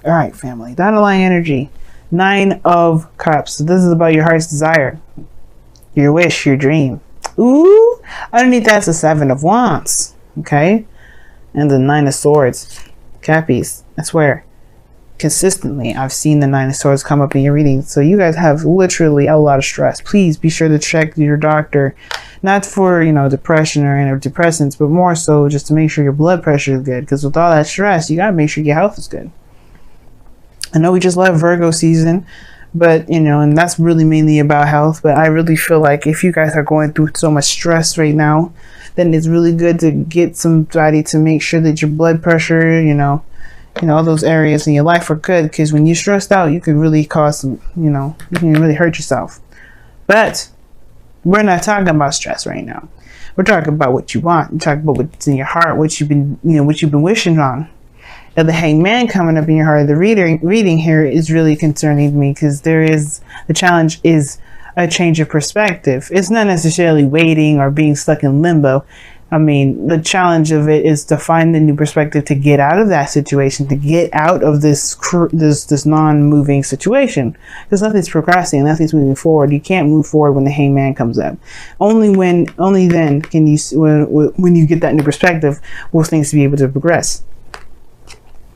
All right, family. The underlying energy. 9 of Cups. So this is about your heart's desire. Your wish, your dream. Ooh. Underneath that's the 7 of Wands. Okay. And the 9 of Swords. Cappies. I swear. Consistently, I've seen the 9 of Swords come up in your reading. So you guys have literally a lot of stress. Please be sure to check your doctor. Not for, depression or antidepressants, but more so just to make sure your blood pressure is good. Because with all that stress, you got to make sure your health is good. I know we just left Virgo season, but, and that's really mainly about health. But I really feel like if you guys are going through so much stress right now, then it's really good to get somebody to make sure that your blood pressure, all those areas in your life are good. Because when you're stressed out, you could really cause some, you can really hurt yourself. But we're not talking about stress right now. We're talking about what you want. We're talking about what's in your heart, what you've been wishing on. Now, the Hangman coming up in your heart, the reading here is really concerning me because the challenge is a change of perspective. It's not necessarily waiting or being stuck in limbo. I mean, the challenge of it is to find the new perspective to get out of that situation, to get out of this non-moving situation. Because nothing's progressing, nothing's moving forward. You can't move forward when the Hangman comes up. Only then can you, when you get that new perspective, will things be able to progress.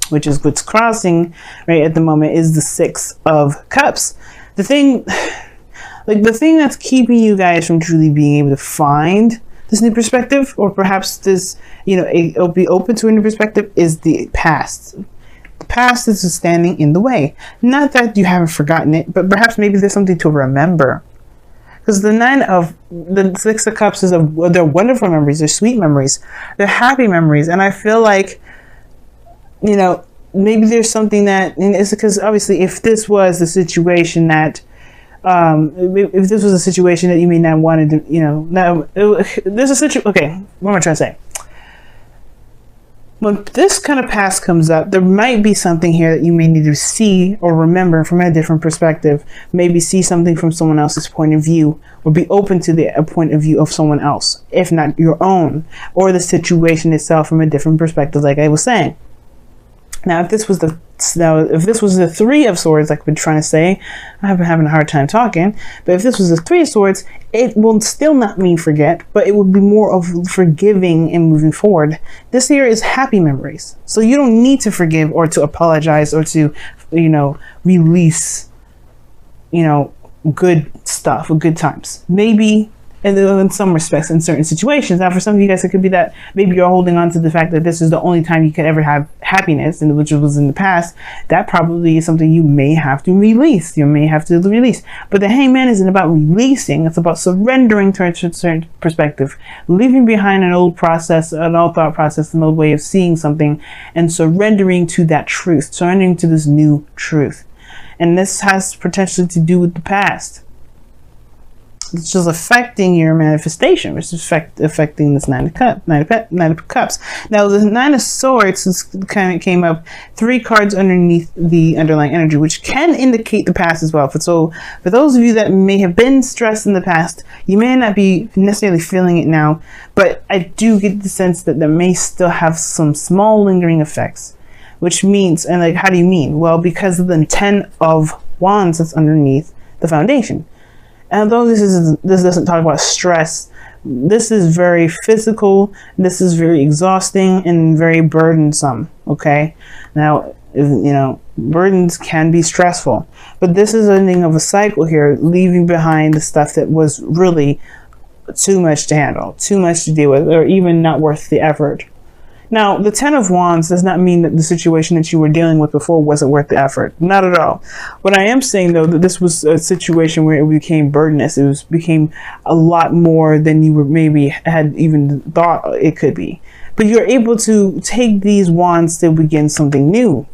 Which is what's crossing right at the moment is the 6 of Cups. The thing that's keeping you guys from truly being able to find this new perspective, or perhaps this, it'll be open to a new perspective, is the past. The past is standing in the way. Not that you haven't forgotten it, but perhaps maybe there's something to remember. Because the 6 of Cups they're wonderful memories, they're sweet memories, they're happy memories, and I feel like, maybe there's something that, and it's because obviously if this was the situation that, if this was a situation that you may not wanted to, there's a situation, okay, what am I trying to say? When this kind of past comes up, there might be something here that you may need to see or remember from a different perspective. Maybe see something from someone else's point of view, or be open to the point of view of someone else, if not your own, or the situation itself from a different perspective, like I was saying. Now, if this was the 3 of Swords, like I've been trying to say, I've been having a hard time talking, but if this was the 3 of Swords, it will still not mean forget, but it would be more of forgiving and moving forward. This here is happy memories. So you don't need to forgive or to apologize or to, release, good stuff or good times. Maybe in some respects, in certain situations. Now, for some of you guys, it could be that maybe you're holding on to the fact that this is the only time you could ever have happiness, and which was in the past. That probably is something you may have to release. But the Hangman isn't about releasing. It's about surrendering to a certain perspective, leaving behind an old process, an old thought process, an old way of seeing something, and surrendering to that truth, surrendering to this new truth. And this has potentially to do with the past. It's just affecting your manifestation, which is affecting this 9 of Cups. Now, the 9 of Swords kind of came up 3 cards underneath the underlying energy, which can indicate the past as well. So, for those of you that may have been stressed in the past, you may not be necessarily feeling it now, but I do get the sense that there may still have some small lingering effects, which means, and like, how do you mean? Well, because of the 10 of Wands that's underneath the foundation. And although this doesn't talk about stress, this is very physical, this is very exhausting and very burdensome, okay? Now, burdens can be stressful, but this is ending of a cycle here, leaving behind the stuff that was really too much to handle, too much to deal with, or even not worth the effort. Now, the 10 of Wands does not mean that the situation that you were dealing with before wasn't worth the effort. Not at all. What I am saying, though, that this was a situation where it became burdenous. It became a lot more than you were maybe had even thought it could be. But you're able to take these wands to begin something new.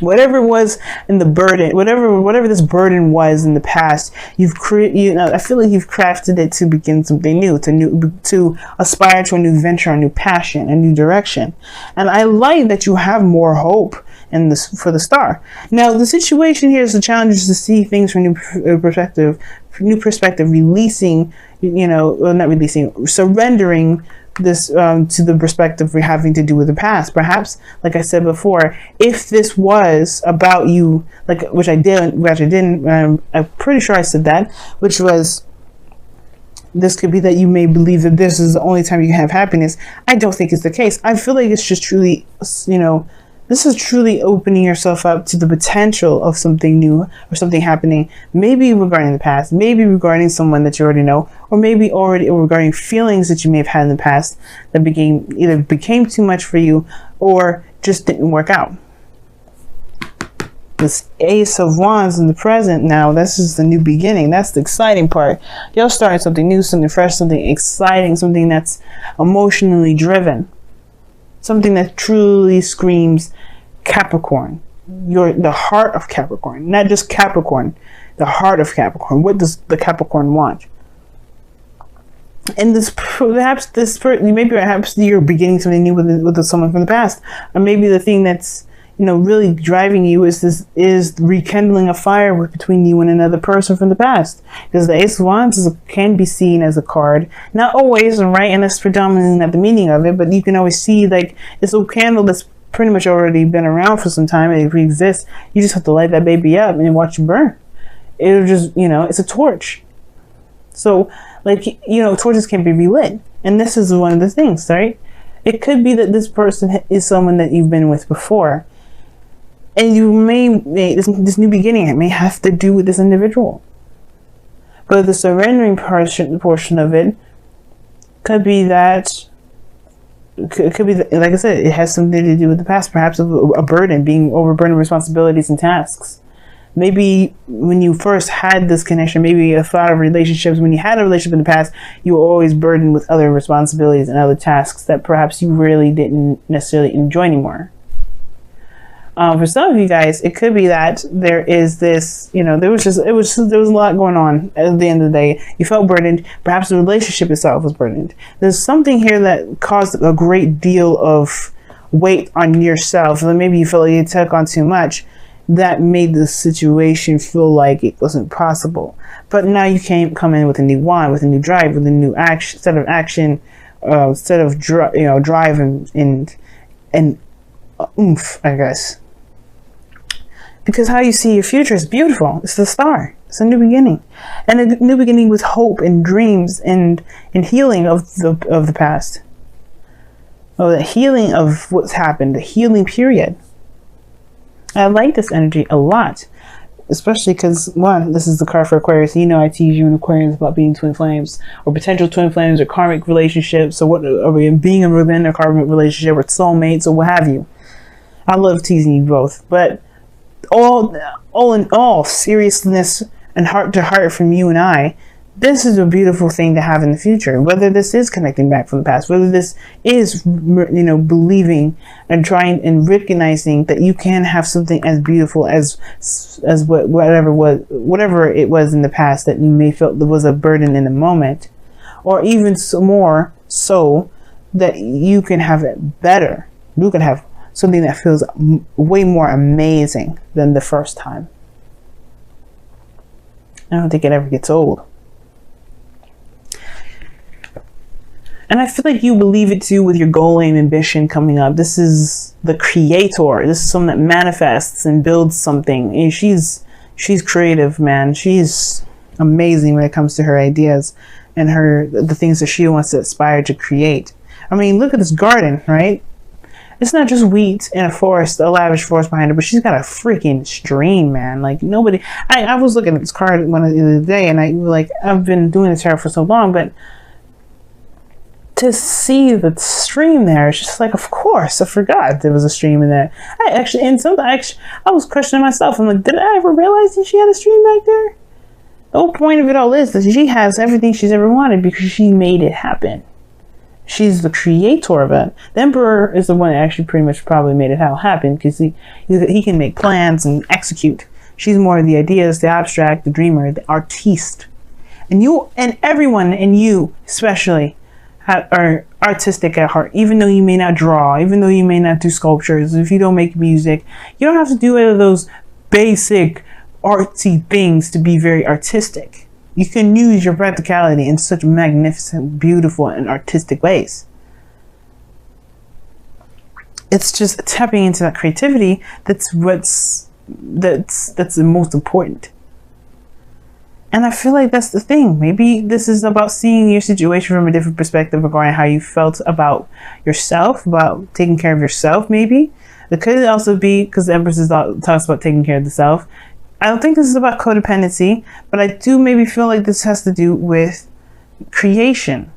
Whatever it was in the burden, whatever this burden was in the past, I feel like you've crafted it to begin something new, to aspire to a new venture, a new passion, a new direction. And I like that you have more hope in this for the star. Now, the situation here is the challenge is to see things from new perspective, releasing, not releasing, surrendering this to the perspective of having to do with the past. Perhaps, like I said before, if this was about you, like which I didn't, I'm pretty sure I said that, which was, this could be that you may believe that this is the only time you can have happiness. I don't think it's the case. I feel like it's just truly, this is truly opening yourself up to the potential of something new or something happening, maybe regarding the past, maybe regarding someone that you already know, or maybe already regarding feelings that you may have had in the past that became too much for you or just didn't work out. This Ace of Wands in the present now, this is the new beginning. That's the exciting part. You're starting something new, something fresh, something exciting, something that's emotionally driven. Something that truly screams Capricorn. You're the heart of Capricorn. Not just Capricorn, the heart of Capricorn. What does the Capricorn want? And perhaps you're beginning something new with someone from the past. Or maybe the thing that's really driving you is rekindling a fire between you and another person from the past. Because the Ace of Wands can be seen as a card, not always, right? And that's predominantly not the meaning of it, but you can always see like it's a candle that's pretty much already been around for some time. It exists. You just have to light that baby up and watch it burn. It'll just, it's a torch. So torches can be relit. And this is one of the things, right? It could be that this person is someone that you've been with before. And you this new beginning, it may have to do with this individual. But the surrendering portion of it could be that, like I said, it has something to do with the past, perhaps a burden, being overburdened with responsibilities and tasks. Maybe when you first had this connection, maybe a thought of relationships, when you had a relationship in the past, you were always burdened with other responsibilities and other tasks that perhaps you really didn't necessarily enjoy anymore. For some of you guys, it could be that there is this, there was a lot going on at the end of the day. You felt burdened. Perhaps the relationship itself was burdened. There's something here that caused a great deal of weight on yourself. And maybe you felt like you took on too much. That made the situation feel like it wasn't possible. But now you come in with a new wand, with a new drive, with a new set of action, drive and oomph, I guess. Because how you see your future is beautiful. It's the star. It's a new beginning. And a new beginning with hope and dreams and healing of the past. Oh, the healing of what's happened. The healing period. I like this energy a lot. Especially because, one, this is the card for Aquarius. I tease you in Aquarius about being twin flames. Or potential twin flames or karmic relationships. Or being within a karmic relationship or soulmates or what have you. I love teasing you both. But all in all, seriousness and heart to heart from you and I, this is a beautiful thing to have in the future. Whether this is connecting back from the past, whether this is, believing and trying and recognizing that you can have something as beautiful as whatever it was in the past that you may felt there was a burden in the moment, or even more so that you can have it better. You can have something that feels way more amazing than the first time. I don't think it ever gets old. And I feel like you believe it too with your goal, aim, ambition coming up. This is the creator. This is someone that manifests and builds something. And she's creative, man. She's amazing when it comes to her ideas and the things that she wants to aspire to create. I mean, look at this garden, right? It's not just wheat and a lavish forest behind her, but she's got a freaking stream, man. Like nobody, I was looking at this card the other day and I've been doing this tarot for so long, but to see the stream there, it's just like, of course, I forgot there was a stream in there. I was questioning myself. I'm like, did I ever realize that she had a stream back there? The whole point of it all is that she has everything she's ever wanted because she made it happen. She's the creator of it. The Emperor is the one that actually pretty much probably made it all happen because he can make plans and execute. She's more of the ideas, the abstract, the dreamer, the artiste. And you and everyone, and you especially, are artistic at heart. Even though you may not draw, even though you may not do sculptures, if you don't make music, you don't have to do any of those basic artsy things to be very artistic. You can use your practicality in such magnificent, beautiful, and artistic ways. it's just tapping into that creativity. That's the most important. And I feel like that's the thing. Maybe this is about seeing your situation from a different perspective regarding how you felt about yourself, about taking care of yourself. Maybe it could also be because the Empress talks about taking care of the self. I don't think this is about codependency, but I do maybe feel like this has to do with creation.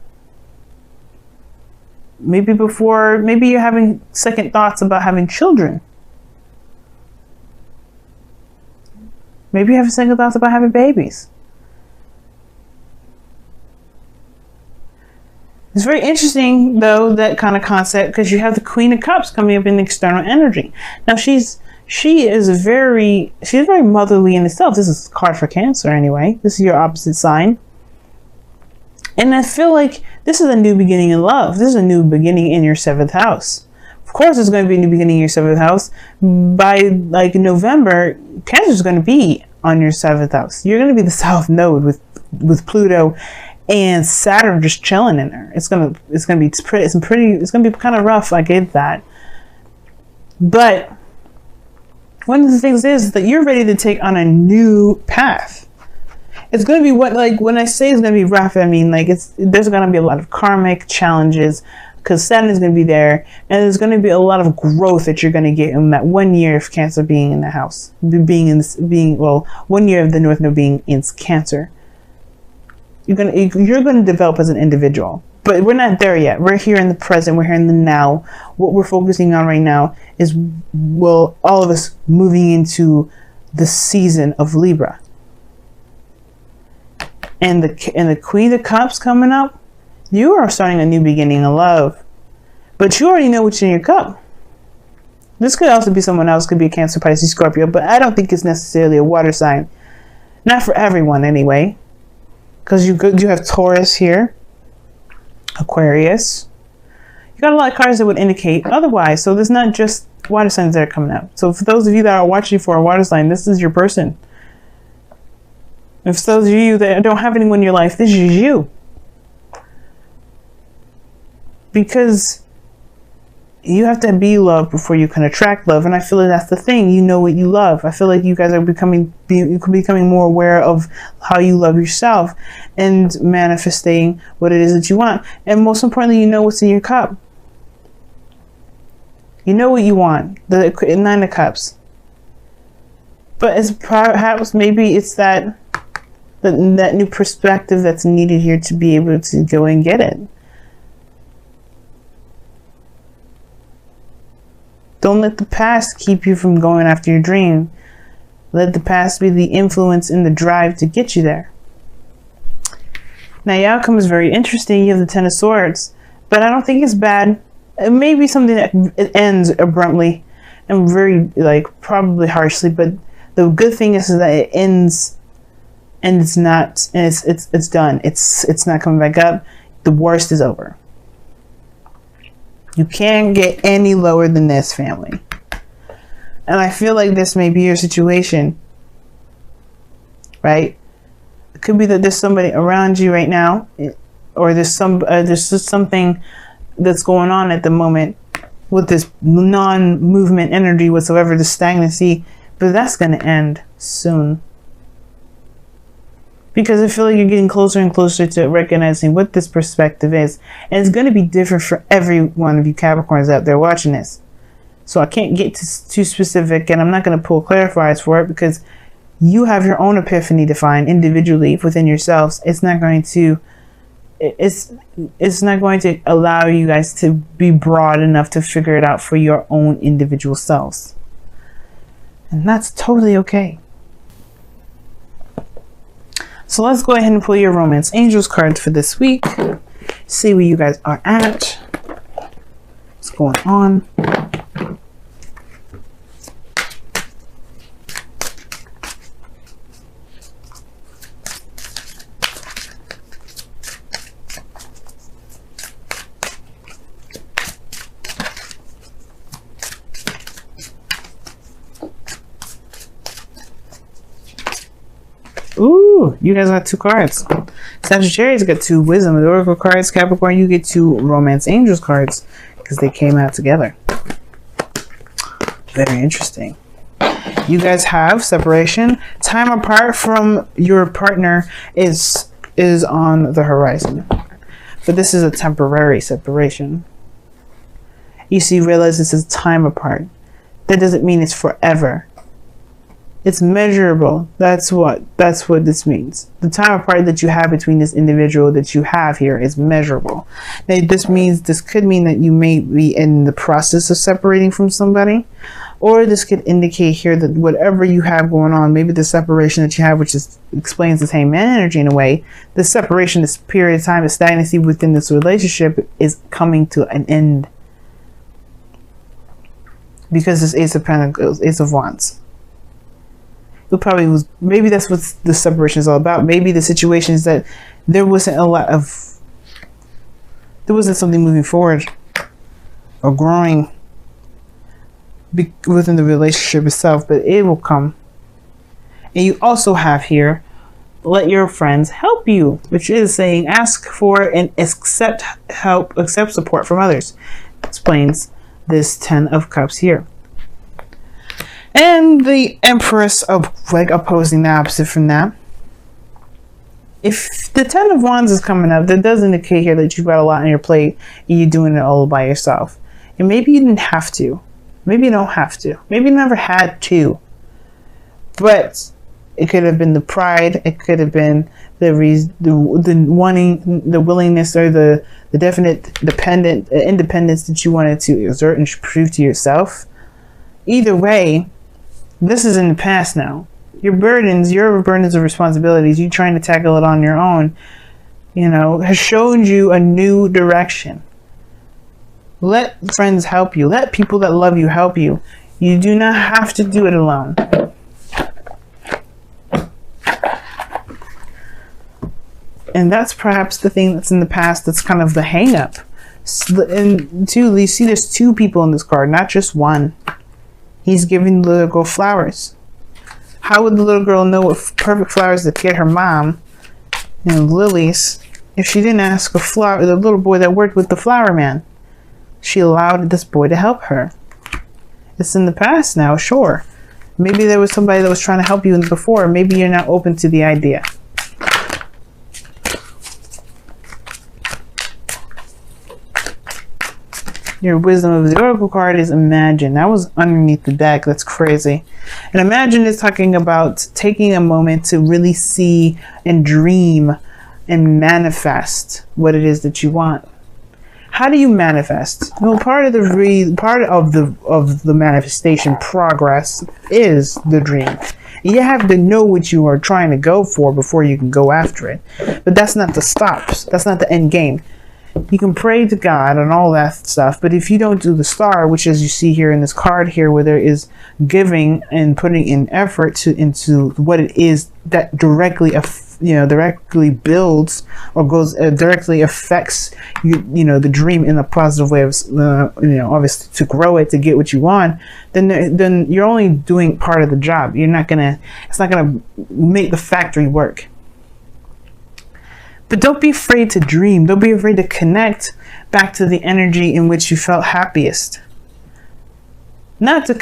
Maybe you're having second thoughts about having children. Maybe you have second thoughts about having babies. It's very interesting, though, that kind of concept, because you have the Queen of Cups coming up in the external energy. Now, she is very motherly in itself. This is a card for Cancer, anyway. This is your opposite sign. And I feel like this is a new beginning in love. This is a new beginning in your 7th house. Of course, there's going to be a new beginning in your 7th house. By like November, Cancer is going to be on your 7th house. You're going to be the South Node with Pluto and Saturn just chilling in there. It's gonna be kind of rough. I get that, but one of the things is that you're ready to take on a new path. It's gonna be when I say it's gonna be rough, I mean like there's gonna be a lot of karmic challenges because Saturn is gonna be there, and there's gonna be a lot of growth that you're gonna get in that 1 year of Cancer being in the house, 1 year of the North Node being in Cancer. You're gonna develop as an individual, but we're not there yet. We're here in the present. We're here in the now. What we're focusing on right now is, all of us moving into the season of Libra, and the Queen of Cups coming up. You are starting a new beginning of love, but you already know what's in your cup. This could also be someone else. Could be a Cancer, Pisces, Scorpio, but I don't think it's necessarily a water sign. Not for everyone, anyway. Because you have Taurus here, Aquarius. You got a lot of cards that would indicate otherwise. So there's not just water signs that are coming up. So for those of you that are watching for a water sign, this is your person. If for those of you that don't have anyone in your life, this is you. Because you have to be loved before you can attract love, and I feel like that's the thing. You know what you love. I feel like you guys are becoming more aware of how you love yourself and manifesting what it is that you want. And most importantly, you know what's in your cup. You know what you want. The 9 of Cups. But it's perhaps maybe it's that new perspective that's needed here to be able to go and get it. Don't let the past keep you from going after your dream. Let the past be the influence and the drive to get you there. Now, your outcome is very interesting. You have the 10 of Swords, but I don't think it's bad. It may be something that it ends abruptly and very, probably harshly, but the good thing is that it ends and it's done. It's not coming back up. The worst is over. You can't get any lower than this, family. And I feel like this may be your situation, right? It could be that there's somebody around you right now, or there's just something that's going on at the moment with this non-movement energy whatsoever, the stagnancy, but that's going to end soon. Because I feel like you're getting closer and closer to recognizing what this perspective is. And it's going to be different for every one of you Capricorns out there watching this. So I can't get too specific, and I'm not going to pull clarifiers for it because you have your own epiphany to find individually within yourselves. It's not going to allow you guys to be broad enough to figure it out for your own individual selves. And that's totally okay. So let's go ahead and pull your Romance Angels cards for this week. See where you guys are at. What's going on? Ooh, you guys got 2 cards. Sagittarius got 2 Wisdom and Oracle cards. Capricorn, you get 2 Romance Angels cards because they came out together. Very interesting. You guys have separation. Time apart from your partner is on the horizon. But this is a temporary separation. You see, realize this is time apart. That doesn't mean it's forever. It's measurable. That's what this means. The time apart that you have between this individual that you have here is measurable. Now, this could mean that you may be in the process of separating from somebody, or this could indicate here that whatever you have going on, maybe the separation that you have, which explains the same energy in a way, the separation, this period of time, the stagnancy within this relationship is coming to an end. Because this Ace of Pentacles, Ace of Wands. Maybe that's what the separation is all about. Maybe the situation is that there wasn't something moving forward or growing within the relationship itself, but it will come. And you also have here, let your friends help you, which is saying ask for and accept help, accept support from others. Explains this 10 of Cups here. And the Empress of opposing the opposite from that. If the 10 of Wands is coming up, that does indicate here that you've got a lot on your plate and you're doing it all by yourself. And maybe you didn't have to. Maybe you don't have to. Maybe you never had to. But it could have been the pride. It could have been the wanting, the willingness, or the definite independence that you wanted to exert and prove to yourself. Either way, this is in the past now. Your burdens of responsibilities, you trying to tackle it on your own, has shown you a new direction. Let friends help you. Let people that love you help you. You do not have to do it alone. And that's perhaps the thing that's in the past that's kind of the hang up. And two, you see there's two people in this card, not just one. He's giving the little girl flowers. How would the little girl know what perfect flowers to get her mom, lilies, if she didn't ask the little boy that worked with the flower man? She allowed this boy to help her. It's in the past now, sure. Maybe there was somebody that was trying to help you before. Maybe you're not open to the idea. Your wisdom of the Oracle card is imagine. That was underneath the deck. That's crazy. And imagine is talking about taking a moment to really see and dream and manifest what it is that you want. How do you manifest? Well, part of the manifestation progress is the dream. You have to know what you are trying to go for before you can go after it. But that's not the stops. That's not the end game. You can pray to God and all that stuff, but if you don't do the star, which as you see here in this card here, where there is giving and putting in effort into what it is that directly builds or goes directly affects the dream in a positive way of obviously to grow it, to get what you want, then you're only doing part of the job. It's not gonna make the factory work. But don't be afraid to dream. Don't be afraid to connect back to the energy in which you felt happiest. Not to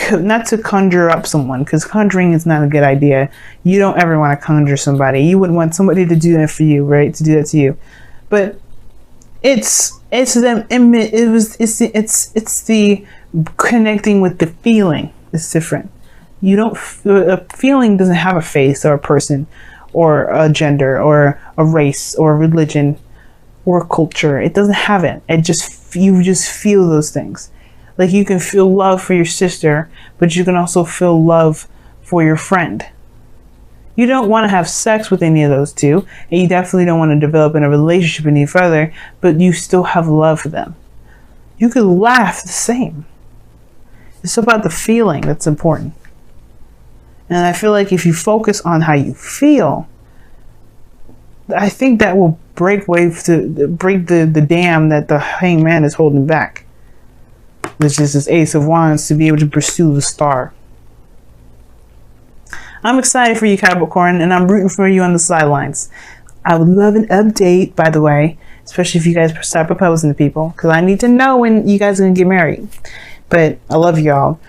conjure up someone, because conjuring is not a good idea. You don't ever want to conjure somebody. You wouldn't want somebody to do that for you, right? To do that to you. But it's them. It's the connecting with the feeling. It's different. A feeling doesn't have a face or a person, or a gender, or a race, or a religion, or a culture. It doesn't have it. You just feel those things. Like you can feel love for your sister, but you can also feel love for your friend. You don't want to have sex with any of those two, and you definitely don't want to develop in a relationship any further, but you still have love for them. You could laugh the same. It's about the feeling that's important. And I feel like if you focus on how you feel, I think that will break the dam that the hangman is holding back. Which is this Ace of Wands, to be able to pursue the star. I'm excited for you, Capricorn, and I'm rooting for you on the sidelines. I would love an update, by the way, especially if you guys start proposing to people, because I need to know when you guys are going to get married. But I love y'all.